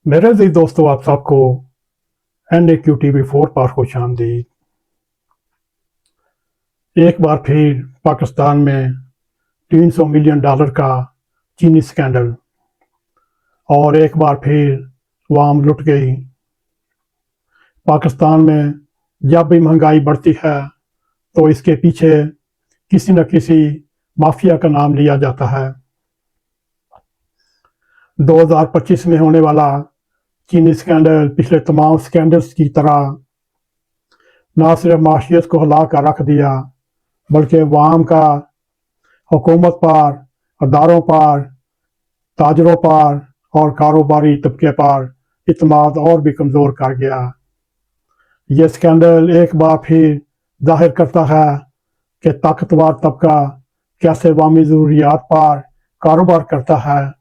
मेरे अजीज दोस्तों, आप सबको NAQTV4 पर खुश आमदीद। एक बार फिर पाकिस्तान में $300 मिलियन का चीनी स्कैंडल और एक बार फिर वाम लुट गई। पाकिस्तान में जब भी महंगाई बढ़ती है तो इसके पीछे किसी न किसी माफिया का नाम लिया जाता है। 2025 में होने वाला चीनी स्कैंडल पिछले तमाम स्कैंडल्स की तरह न सिर्फ माशियत को हिला कर रख दिया, बल्कि वाम का हुकूमत पर, अदारों पर, ताजरों पर और कारोबारी तबके पर इत्मीनान और भी कमज़ोर कर गया। ये स्कैंडल एक बार फिर जाहिर करता है कि ताकतवर तबका कैसे वामी ज़रूरियात पर कारोबार करता है,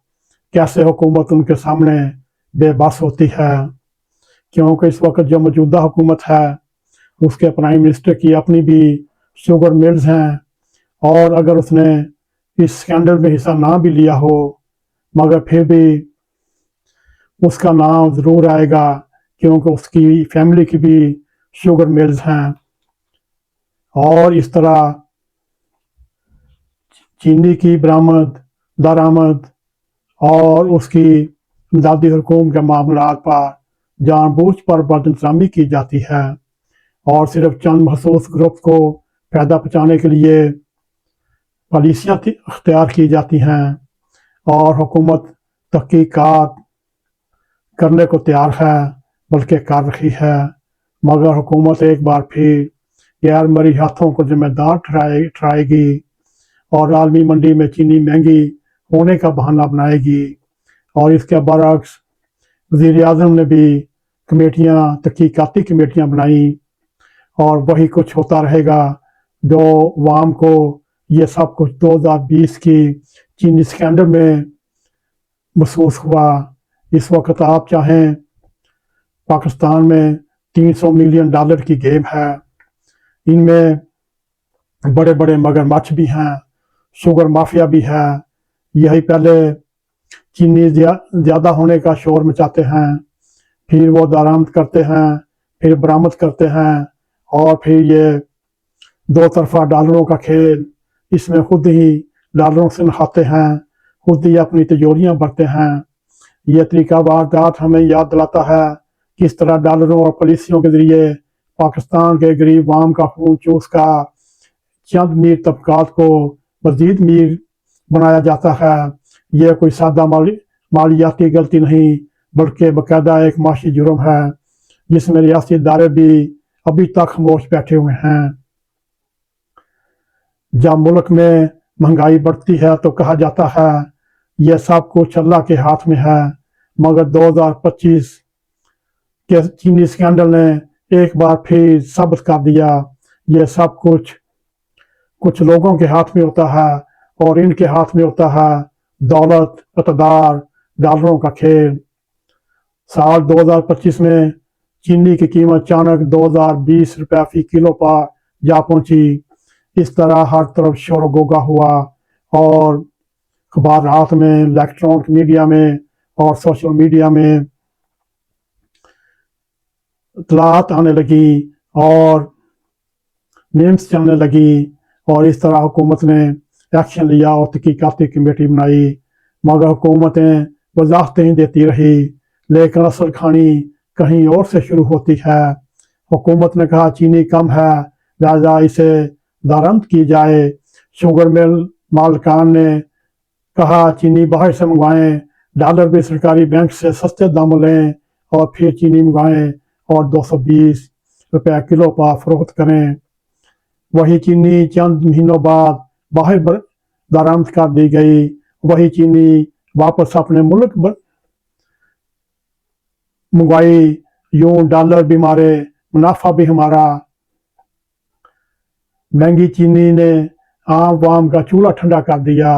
कैसे हुकूमत उनके सामने बेबस होती है। क्योंकि इस वक्त जो मौजूदा हुकूमत है उसके प्राइम मिनिस्टर की अपनी भी शुगर मिल्स हैं, और अगर उसने इस स्कैंडल में हिस्सा ना भी लिया हो मगर फिर भी उसका नाम ज़रूर आएगा, क्योंकि उसकी फैमिली की भी शुगर मिल्स हैं। और इस तरह चीनी की बरामद, दरामद और उसकी इमदादी हुकूम के मामला पर जानबूझ पर बदइंतज़ामी की जाती है और सिर्फ चंद मखसूस ग्रुप को फ़ायदा पहुँचाने के लिए पॉलिसियाँ अख्तियार की जाती हैं और हुकूमत तहकीकात करने को तैयार है, बल्कि कर रही है। मगर हुकूमत एक बार फिर गैर मरी हाथों को जिम्मेदार ठहराएगी और आलमी मंडी में चीनी महंगी होने का बहाना बनाएगी। और इसके बरक्स वज़ीर आज़म ने भी तहकीकाती कमेटियाँ बनाई और वही कुछ होता रहेगा जो वाम को ये सब कुछ 2020 की चीनी स्कैंडल में महसूस हुआ। इस वक्त आप चाहें, पाकिस्तान में $300 मिलियन की गेम है। इनमें बड़े बड़े मगरमच्छ भी हैं, शुगर माफिया भी है। यही पहले चीनी ज़्यादा होने का शोर मचाते हैं, फिर वो दरामद करते हैं, फिर बरामद करते हैं और फिर ये दो तरफा डॉलरों का खेल, इसमें खुद ही डॉलरों से नहाते हैं, खुद ही अपनी तिजोरियां भरते हैं। ये तरीका वारदात हमें याद दिलाता है किस तरह डॉलरों और पॉलिसियों के जरिए पाकिस्तान के गरीब वाम का खून चूस कर चंद मीर तबकात को मजीद मीर बनाया जाता है। यह कोई सादा मालियाती गलती नहीं, बल्कि बाकायदा एक माशी जुर्म है जिसमें रियासती इदारे भी अभी तक खामोश बैठे हुए हैं। जब मुल्क में महंगाई बढ़ती है तो कहा जाता है यह सब कुछ अल्लाह के हाथ में है, मगर 2025 के चीनी स्कैंडल ने एक बार फिर साबित कर दिया यह सब कुछ लोगों के हाथ में होता है और इनके हाथ में होता है दौलत, इक़्तिदार, डॉलरों का खेल। साल 2025 में चीनी की कीमत अचानक 2020 रुपये फी किलो पर जा पहुंची। इस तरह हर तरफ शोर गोगा हुआ और अखबारात में, इलेक्ट्रॉनिक मीडिया में और सोशल मीडिया में इतलात आने लगी और मीम्स चलने लगी और इस तरह हुकूमत ने एक्शन लिया और तहकीकाती कमेटी बनाई। मगर हुकूमतें वजाहतें ही देती रही, लेकिन असल कहानी कहीं और से शुरू होती है। हुकूमत ने कहा चीनी कम है, लिहाजा इसे दरामद की जाए। शुगर मिल मालिकान ने कहा चीनी बाहर से मंगवाएं, डॉलर भी सरकारी बैंक से सस्ते दाम लें और फिर चीनी मंगवाएं और 220 रुपये किलो पर फरोख्त करें। वही चीनी चंद महीनों बाद बाहर दरामद कर दी गई। वही चीनी वापस अपने मुल्क मंगवाई। यूं डॉलर भी मारे, मुनाफा भी हमारा। महंगी चीनी ने आम वाम का चूल्हा ठंडा कर दिया।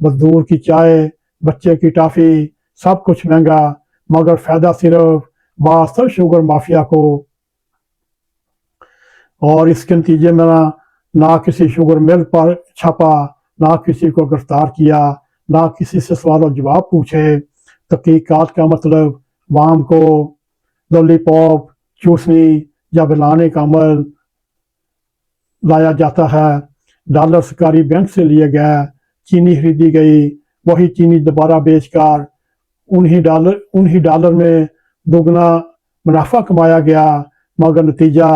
मजदूर की चाय, बच्चे की टॉफी, सब कुछ महंगा, मगर फायदा सिर्फ बासर शुगर माफिया को। और इसके नतीजे में ना किसी शुगर मिल पर छापा, ना किसी को गिरफ्तार किया, ना किसी से सवाल और जवाब पूछे। तहकीकात का मतलब वाम को लॉलीपॉप चूसनी या पिलाने का अमल लाया जाता है। डॉलर सरकारी बैंक से लिए गए, चीनी खरीदी गई, वही चीनी दोबारा बेचकर उन्हीं डॉलर में दोगुना मुनाफा कमाया गया, मगर नतीजा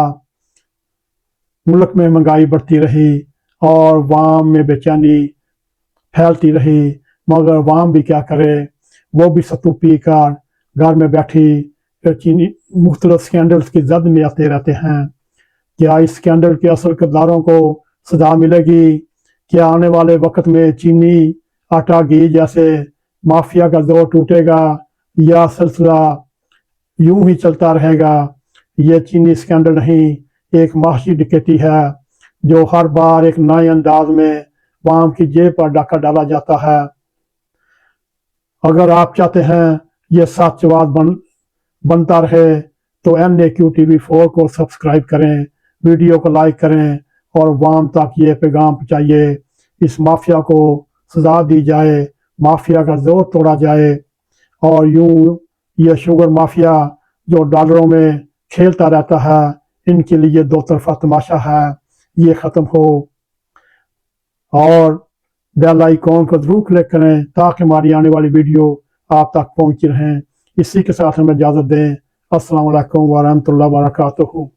मुल्क में महंगाई बढ़ती रही और वाम में बेचैनी फैलती रही। मगर वाम भी क्या करे, वो भी सत्तू पी कर घर में बैठी चीनी मुख्तलिफ स्कैंडल्स की जद में आते रहते हैं। क्या इस स्कैंडल के असल किरदारों को सजा मिलेगी? क्या आने वाले वक्त में चीनी आटा घी जैसे माफिया का जोर टूटेगा या सिलसिला यूं ही चलता रहेगा? ये चीनी स्कैंडल नहीं, एक माशी डकैती है जो हर बार एक नए अंदाज में वाम की जेब पर डाका डाला जाता है। अगर आप चाहते हैं ये सचवाद बनता रहे तो NAQ-TV4 को सब्सक्राइब करें, वीडियो को लाइक करें और वाम तक ये पैगाम पहुंचाइए। इस माफिया को सजा दी जाए, माफिया का जोर तोड़ा जाए और यूं ये शुगर माफिया जो डॉलरों में खेलता रहता है, इनके लिए दो तरफा तमाशा है, ये खत्म हो। और बेल आइकॉन को जरूर क्लिक करें ताकि हमारी आने वाली वीडियो आप तक पहुंची रहें। इसी के साथ हमें इजाजत दें। अस्सलाम वालेकुम व रहमतुल्लाहि व बरकातुहू।